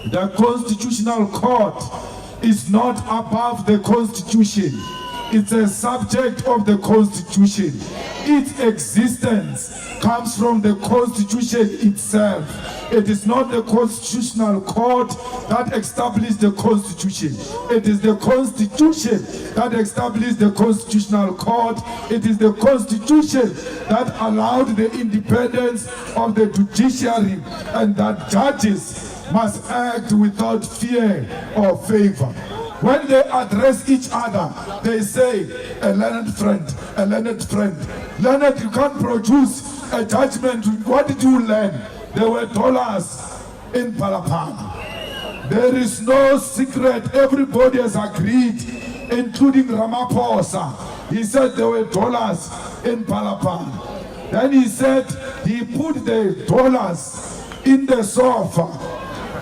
The Constitutional Court is not above the Constitution. It's a subject of the Constitution. Its existence comes from the Constitution itself. It is not the Constitutional Court that established the Constitution. It is the Constitution that established the Constitutional Court. It is the Constitution that allowed the independence of the judiciary and that judges must act without fear or favor. When they address each other, they say, a learned friend, a learned friend. Learned, you can't produce a judgment. What did you learn? There were dollars in Palapana. There is no secret. Everybody has agreed, including Ramaphosa. He said there were dollars in Palapana. Then he said he put the dollars in the sofa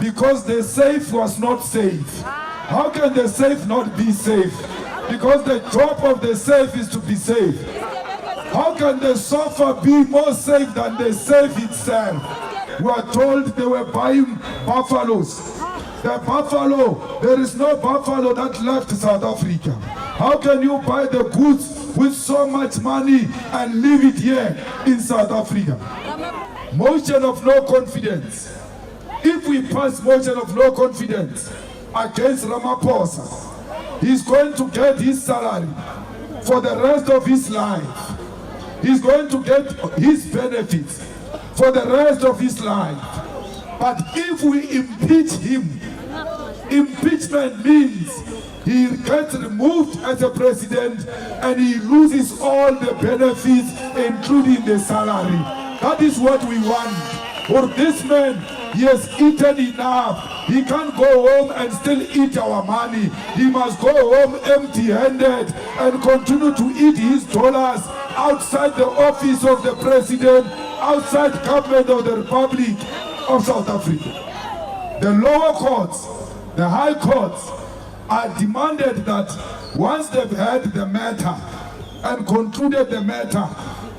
because the safe was not safe. How can the safe not be safe? Because the job of the safe is to be safe. How can the sofa be more safe than the safe itself? We are told they were buying buffaloes. The buffalo, there is no buffalo that left South Africa. How can you buy the goods with so much money and leave it here in South Africa? Motion of no confidence. If we pass motion of no confidence against Ramaphosa, he's going to get his salary for the rest of his life. He's going to get his benefits for the rest of his life. But if we impeach him, impeachment means he gets removed as a president and he loses all the benefits, including the salary. That is what we want. For this man, he has eaten enough. He can't go home and still eat our money. He must go home empty-handed and continue to eat his dollars outside the office of the president, outside government of the Republic of South Africa. The lower courts, the high courts, are demanded that once they've heard the matter and concluded the matter,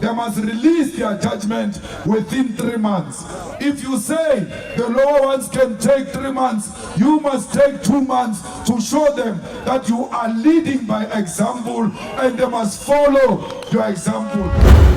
they must release their judgment within 3 months. If you say the lower ones can take 3 months, you must take 2 months to show them that you are leading by example and they must follow your example.